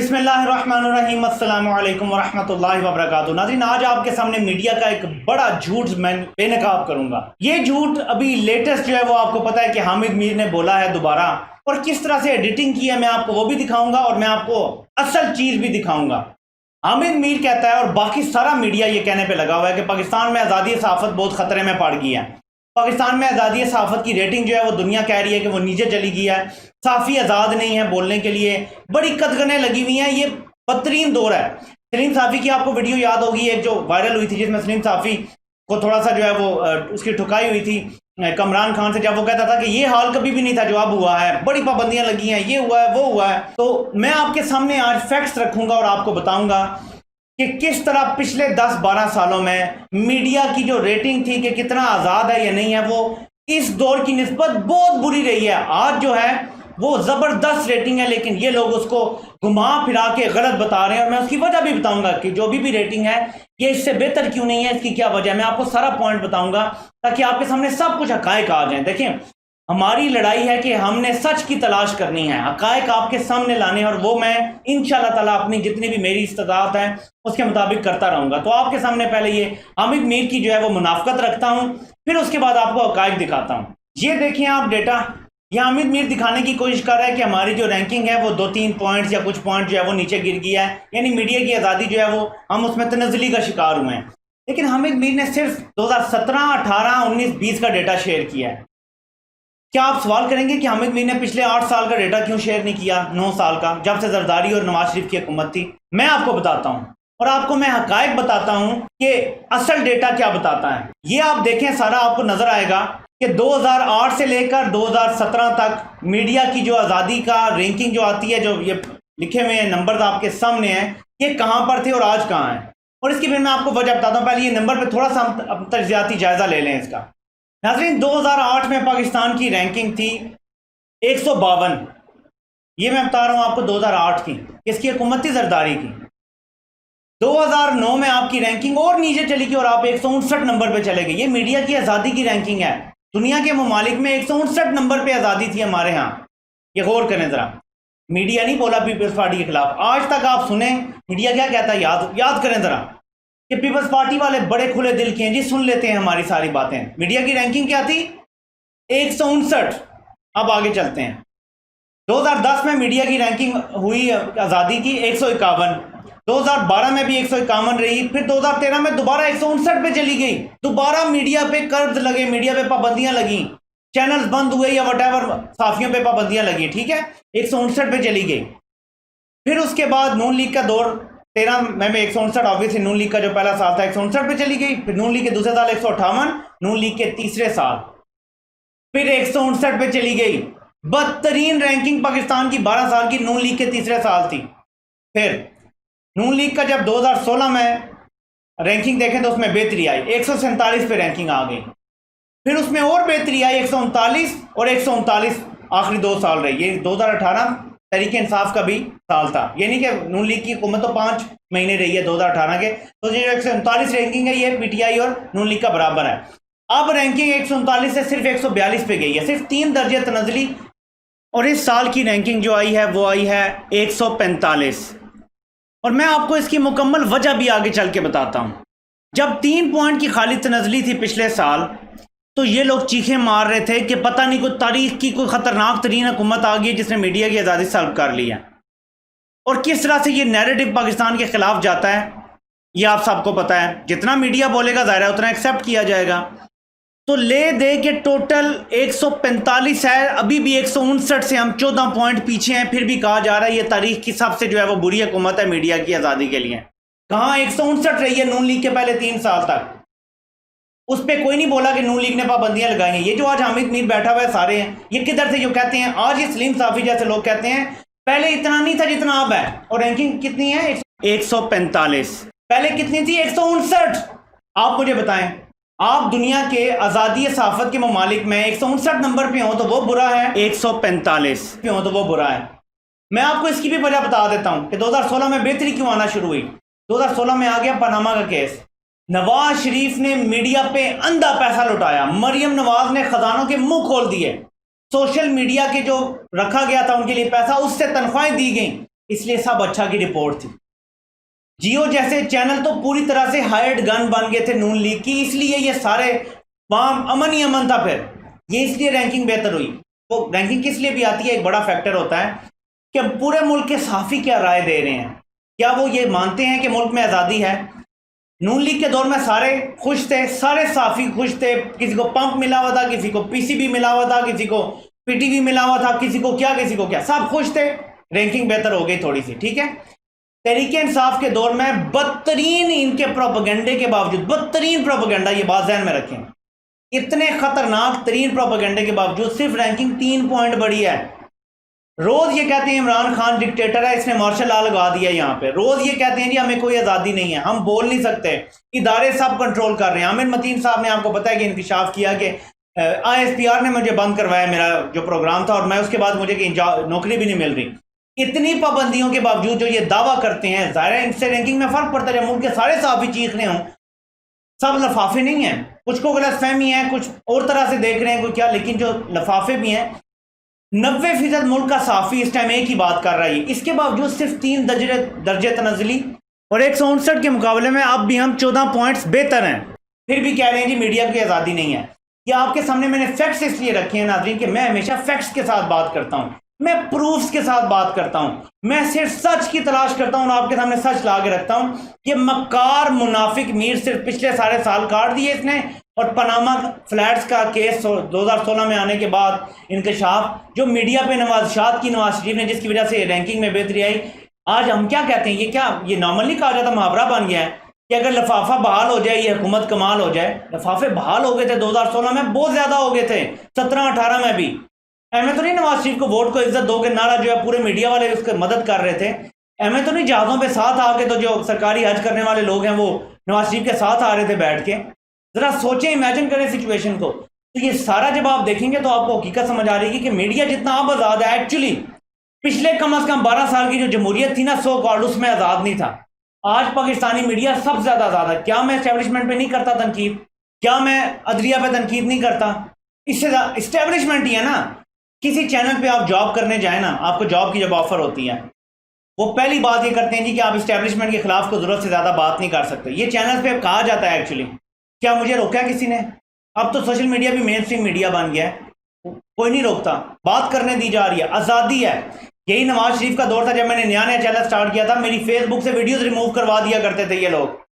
बिस्मिल्लाहिर्रहमानिर्रहीम अस्सलामु अलैकुम वरहमतुल्लाहि वबरकातुहू। नाज़रीन, आज आपके सामने मीडिया का एक बड़ा झूठ मैं बेनकाब करूंगा। ये झूठ अभी लेटेस्ट जो है वो आपको पता है कि हामिद मीर ने बोला है दोबारा, और किस तरह से एडिटिंग की है मैं आपको वो भी दिखाऊंगा और मैं आपको असल चीज भी दिखाऊंगा। हामिद मीर कहता है और बाकी सारा मीडिया ये कहने पर लगा हुआ है कि पाकिस्तान में आज़ादी सहाफत बहुत खतरे में पड़ गई है। पाकिस्तान में आज़ादी सहाफत की रेटिंग जो है वो दुनिया कह रही है कि वो नीचे चली गई है। साफ़ी आज़ाद नहीं है बोलने के लिए, बड़ी कदगनें लगी हुई हैं। ये बदतरीन दौर है। सलीम साफ़ी की आपको वीडियो याद होगी, एक जो वायरल हुई थी जिसमें सलीम साफ़ी को थोड़ा सा जो है वो उसकी ठुकाई हुई थी कमरान खान से, जब वो कहता था कि ये हाल कभी भी नहीं था जो अब हुआ है, बड़ी पाबंदियां लगी हैं, ये हुआ है वो हुआ है। तो मैं आपके सामने आज फैक्ट्स रखूंगा और आपको बताऊंगा कि किस तरह पिछले 10-12 सालों में मीडिया की जो रेटिंग थी कि कितना आज़ाद है या नहीं है, वो इस दौर की निस्बत बहुत बुरी रही है। आज जो है वो ज़बरदस्त रेटिंग है, लेकिन ये लोग उसको घुमा फिरा के गलत बता रहे हैं और मैं उसकी वजह भी बताऊंगा कि जो भी रेटिंग है ये इससे बेहतर क्यों नहीं है, इसकी क्या वजह है। मैं आपको सारा पॉइंट बताऊंगा ताकि आपके सामने सब कुछ हकायक आ जाए। देखिए, हमारी लड़ाई है कि हमने सच की तलाश करनी है, हकायक आपके सामने लाने, और वो मैं इंशाल्लाह ताला अपनी जितनी भी मेरी इस्तादात है उसके मुताबिक करता रहूंगा। तो आपके सामने पहले ये हामिद मीर की जो है वो मुनाफकत रखता हूं, फिर उसके बाद आपको हकायक दिखाता हूं। ये देखिए आप डेटा, ये हामिद मीर दिखाने की कोशिश कर रहा है कि हमारी जो रैंकिंग है वो 2-3 पॉइंट्स या कुछ पॉइंट जो है वो नीचे गिर गया है, यानी मीडिया की आज़ादी जो है वो हम उसमें तनज़ली का शिकार हुए हैं। लेकिन हामिद मीर ने सिर्फ 2017, 18, 19, 20 का डेटा शेयर किया है। क्या आप सवाल करेंगे कि हामिद मीर ने पिछले 8 साल का डेटा क्यों शेयर नहीं किया, 9 साल का, जब से जरदारी और नवाज शरीफ की हुकूमत थी? मैं आपको बताता हूं और आपको मैं हकायक बताता हूं कि असल डेटा क्या बताता है। ये आप देखें, सारा आपको नजर आएगा कि 2008 से लेकर 2017 तक मीडिया की जो आज़ादी का रैंकिंग जो आती है, जो ये लिखे हुए हैं नंबर आपके सामने हैं, ये कहां पर थे और आज कहां है। और इसकी फिर मैं आपको वजह बताता हूं। पहले ये नंबर पर थोड़ा सा हम तजियाती जायजा ले लें इसका। नाज़रीन, 2008 में पाकिस्तान की रैंकिंग थी 152। ये मैं बता रहा हूं आपको 2008 की, किसकी हुकूमत थी? जरदारी की। 2009 में आपकी रैंकिंग और नीचे चली गई और आप 159 नंबर पे चले गए। ये मीडिया की आज़ादी की रैंकिंग है। दुनिया के ममालिक में 159 नंबर पे आज़ादी थी, हमारे यहाँ। ये गौर करें जरा, मीडिया नहीं बोला पीपल्स पार्टी के खिलाफ। आज तक आप सुने मीडिया क्या कहता है, याद करें जरा कि पीपल्स पार्टी वाले बड़े खुले दिल के हैं जी, सुन लेते हैं हमारी सारी बातें। मीडिया की रैंकिंग क्या थी? 159। अब आगे चलते हैं। 2010 में मीडिया की रैंकिंग हुई आज़ादी की 151। 2012 में भी 151 रही, फिर 2013 में दोबारा 159 पे चली गई। दोबारा मीडिया पे कर्ज लगे, मीडिया पे पाबंदियां लगी, चैनल्स बंद हुए या वटेवर, साफियों पे पाबंदियां लगी, ठीक है, 159 पे चली गई। फिर उसके बाद नून लीग का दौर 13 में 159, ऑब्वियसली नून लीग का जो पहला साल था 159 पे चली गई। फिर नून लीग के दूसरे साल 158, नून लीग के तीसरे साल फिर 159 पे चली गई। बदतरीन रैंकिंग पाकिस्तान की 12 साल की नून लीग के तीसरे साल थी। फिर नून लीग का जब 2016 में रैंकिंग देखें तो उसमें बेहतरी आई, 147 पे रैंकिंग आ गई। फिर उसमें और बेहतरी आई, 139 और 139 आखिरी 2 साल रही। ये 2018 तहरीके इंसाफ का भी साल था, ये नहीं कि नून लीग की हुकूमत तो 5 महीने रही है 2018 के। तो जो 139 रैंकिंग है ये पीटीआई और नून लीग का बराबर है। अब रैंकिंग 139 से सिर्फ 142 पे गई है, सिर्फ 3 दर्जे तनज़ली। और इस साल की रैंकिंग जो आई है वो आई है 145। और मैं आपको इसकी मुकम्मल वजह भी आगे चल के बताता हूं। जब 3 पॉइंट की खाली तनज़ली थी पिछले साल, तो ये लोग चीखें मार रहे थे कि पता नहीं कोई तारीख की कोई खतरनाक तरीन हुकूमत आ गई जिसने मीडिया की आज़ादी सल्ब कर ली है। और किस तरह से ये नैरेटिव पाकिस्तान के खिलाफ जाता है ये आप सबको पता है। जितना मीडिया बोलेगा ज़ाहिर है उतना एक्सेप्ट किया जाएगा। तो ले दे के टोटल 145 है, अभी भी 159 से हम 14 पॉइंट पीछे हैं। फिर भी कहा जा रहा है ये तारीख की सबसे जो है वो बुरी हुकूमत है मीडिया की आज़ादी के लिए। कहाँ 159 रही है नून लीग के पहले 3 साल तक। उस पर कोई नहीं बोला कि नून लीग ने पाबंदियां लगाई हैं। ये जो आज हामिद मीर बैठा हुआ है सारे हैं, ये किधर से जो कहते हैं आज, ये सलीम साफ़ी जैसे लोग कहते हैं पहले इतना नहीं था जितना अब है। और रैंकिंग कितनी है? 145। पहले कितनी थी? 159। आप मुझे बताएं, आप दुनिया के आज़ादी सहाफत के ममालिक में 159 नंबर पे हो तो वो बुरा है, 145 पे हो तो वो बुरा है। मैं आपको इसकी भी वजह बता देता हूं कि 2016 में बेहतरी क्यों आना शुरू हुई। 2016 में आ गया पनामा का केस। नवाज शरीफ ने मीडिया पे अंधा पैसा लुटाया, मरियम नवाज ने खजानों के मुंह खोल दिए, सोशल मीडिया के जो रखा गया था उनके लिए पैसा, उससे तनख्वाहें दी गई। इसलिए सब अच्छा की रिपोर्ट थी। जियो जैसे चैनल तो पूरी तरह से हायर्ड गन बन गए थे नून लीग की, इसलिए ये सारे वहां अमन ही अमन था। फिर ये इसलिए रैंकिंग बेहतर हुई। वो रैंकिंग किस लिए भी आती है, एक बड़ा फैक्टर होता है कि पूरे मुल्क के सहाफ़ी क्या राय दे रहे हैं, क्या वो ये मानते हैं कि मुल्क में आज़ादी है। नून लीग के दौर में सारे खुश थे, सारे सहाफ़ी खुश थे, किसी को पंप मिला हुआ था, किसी को पीसीबी मिला हुआ था, किसी को पीटीवी मिला हुआ था, किसी को क्या किसी को क्या, सब खुश थे। रैंकिंग बेहतर हो गई थोड़ी सी, ठीक है। तहरीके इंसाफ के दौर में बदतरीन इनके प्रोपेगेंडे के बावजूद, बदतरीन प्रोपेगेंडा, ये बात ध्यान में रखें, इतने खतरनाक तरीन प्रोपेगेंडे के बावजूद सिर्फ रैंकिंग 3 पॉइंट बढ़ी है। रोज ये कहते हैं इमरान खान डिक्टेटर है, इसने मार्शल लॉ लगा दिया यहाँ पे। रोज ये कहते हैं जी हमें कोई आज़ादी नहीं है, हम बोल नहीं सकते, इदारे सब कंट्रोल कर रहे हैं। आमिर मतीन साहब ने आपको पता है कि इंकशाफ किया कि ISPR ने मुझे बंद करवाया मेरा जो प्रोग्राम था, और मैं उसके बाद मुझे कहीं नौकरी भी नहीं मिल रही। इतनी पाबंदियों के बावजूद जो ये दावा करते हैं, ज़ाहिर है इनसे रैंकिंग में फ़र्क पड़ता है। मुल्क के सारे सहाफ़ी चीख रहे हों, सब लफाफे नहीं हैं, कुछ को गलत फहमी है, कुछ और तरह से देख रहे हैं कोई क्या, लेकिन जो लफाफे भी हैं 90% मुल्क का सहाफ़ी इस टाइम एक ही बात कर रहा है। इसके बावजूद सिर्फ 3 दर्जे तनज़ली और 159 के मुकाबले में अब भी हम 14 पॉइंट्स बेहतर हैं, फिर भी कह रहे हैं जी मीडिया की आज़ादी नहीं है। ये आपके सामने मैंने फैक्ट्स इसलिए रखे हैं नाज़रीन कि मैं हमेशा फैक्ट्स के साथ बात करता हूँ, मैं प्रूफ्स के साथ बात करता हूं, मैं सिर्फ सच की तलाश करता हूं और आपके सामने सच ला के रखता हूं कि मक्कार मुनाफिक मीर सिर्फ पिछले सारे साल काट दिए इसने, और पनामा फ्लैट्स का केस 2016 में आने के बाद इंकशाफ, जो मीडिया पे नवाज शरीफ ने, जिसकी वजह से रैंकिंग में बेहतरी आई। आज हम क्या कहते हैं, ये क्या ये नॉर्मली कहा जाता, मुहावरा बन गया है कि अगर लफाफा बहाल हो जाए ये हुकूमत कमाल हो जाए। लफाफे बहाल हो गए थे 2016 में, बहुत ज्यादा हो गए थे, 17-18 में भी। एम तो नहीं नवाज शरीफ को वोट को इज्जत दो के नारा जो है पूरे मीडिया वाले उसकी मदद कर रहे थे। एम तो नहीं जहाज़ों पे साथ आके, तो जो सरकारी हज करने वाले लोग हैं वो नवाज शरीफ के साथ आ रहे थे बैठ के। जरा सोचें, इमेजिन करें सिचुएशन को। तो ये सारा जब आप देखेंगे तो आपको हकीकत समझ आ रही है कि मीडिया जितना अब आज़ाद है, एक्चुअली पिछले कम से कम 12 साल की जो जमहूरियत थी ना, सो कॉल्ड, उसमें आज़ाद नहीं था। आज पाकिस्तानी मीडिया सबसे ज़्यादा आज़ाद है। क्या मैं एस्टेब्लिशमेंट पे नहीं करता तनकीद, क्या मैं अदलिया पे तनकीद नहीं करता, इससे इस्टेब्लिशमेंट ही है ना। किसी चैनल पे आप जॉब करने जाए ना, आपको जॉब की जब ऑफर होती है, वो पहली बात ये करते हैं जी कि आप इस्टेब्लिशमेंट के खिलाफ को जरूरत से ज़्यादा बात नहीं कर सकते। ये चैनल पे कहा जाता है एक्चुअली। क्या मुझे रोका किसी ने? अब तो सोशल मीडिया भी मेन स्ट्रीम मीडिया बन गया है, कोई नहीं रोकता, बात करने दी जा रही है, आज़ादी है। यही नवाज शरीफ का दौर था जब मैंने नया चैनल स्टार्ट किया था, मेरी फेसबुक से वीडियोस रिमूव करवा दिया करते थे ये लोग।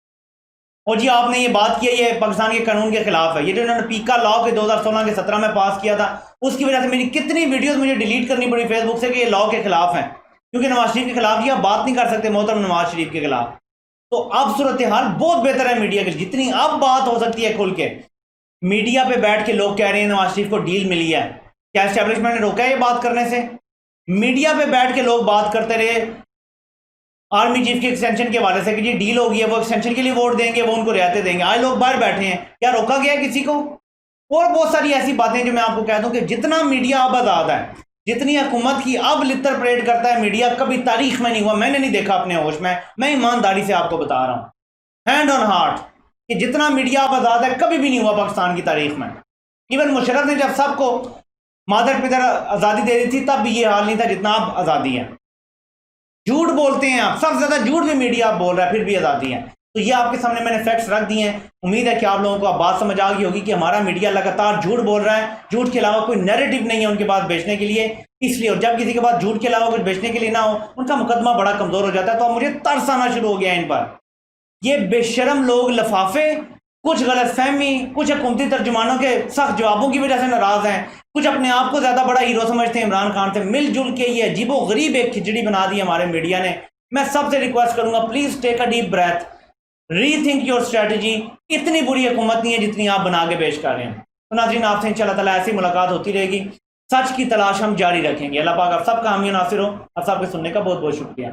और जी आपने ये बात की है, ये पाकिस्तान के कानून के खिलाफ है। ये जो इन्होंने पीका लॉ के 2016 के 17 में पास किया था, उसकी वजह से मेरी कितनी वीडियोस मुझे डिलीट करनी पड़ी फेसबुक से कि ये लॉ के खिलाफ है, क्योंकि नवाज शरीफ के खिलाफ जी आप बात नहीं कर सकते मोहतरम नवाज शरीफ के खिलाफ। तो अब सूरत हाल बहुत बेहतर है मीडिया की, जितनी अब बात हो सकती है खुल के। मीडिया पे बैठ के लोग कह रहे हैं नवाज शरीफ को डील मिली है, क्या एस्टेब्लिशमेंट ने रोका है ये बात करने से? मीडिया पे बैठ के लोग बात करते रहे आर्मी चीफ के एक्सटेंशन के हवाले से कि जी डील हो गई है, वो एक्सटेंशन के लिए वोट देंगे, वो उनको रियायतें देंगे। आज लोग बाहर बैठे हैं, क्या रोका गया किसी को? और बहुत सारी ऐसी बातें जो मैं आपको कह दूं कि जितना मीडिया अब आज़ाद है, जितनी हुकूमत की अब लित्तर परेड करता है मीडिया, कभी तारीख में नहीं हुआ। मैंने नहीं देखा अपने होश में, मैं ईमानदारी से आपको बता रहा हूँ, हैंड ऑन हार्ट, कि जितना मीडिया अब आज़ाद है कभी भी नहीं हुआ पाकिस्तान की तारीख में। इवन मुशर्रफ ने जब सबको मादर पितर आज़ादी दे दी थी तब भी ये हाल नहीं था जितना अब आज़ादी है। झूठ बोलते हैं आप, सबसे ज़्यादा झूठ भी मीडिया आप बोल रहा है, फिर भी आज़ादी है। तो ये आपके सामने मैंने फैक्ट्स रख दिए हैं। उम्मीद है कि आप लोगों को अब बात समझ आ गई होगी कि हमारा मीडिया लगातार झूठ बोल रहा है, झूठ के अलावा कोई नैरेटिव नहीं है उनके पास बेचने के लिए। इसलिए, और जब किसी के पास झूठ के अलावा कुछ बेचने के लिए ना हो, उनका मुकदमा बड़ा कमज़ोर हो जाता है। तो अब मुझे तरस आना शुरू हो गया इन पर। ये बेशरम लोग लफाफे, कुछ गलत फहमी, कुछ हुकूमती तर्जुमानों के सख्त जवाबों की वजह से नाराज़ हैं, कुछ अपने आप को ज़्यादा बड़ा हीरो समझते हैं इमरान खान से। मिलजुल के ये अजीबो गरीब एक खिचड़ी बना दी हमारे मीडिया ने। मैं सबसे रिक्वेस्ट करूंगा, please take a deep breath, rethink your strategy. इतनी बुरी हुकूमत नहीं है जितनी आप बना के पेश कर रहे हैं। तो नाज़रीन, आपसे इंशाअल्लाह ताला ऐसी मुलाकात होती रहेगी। सच की तलाश हम जारी रखेंगे। अल्लाह पाक आप सबका हामी नासिर हो। आप सबके सुनने का बहुत बहुत शुक्रिया।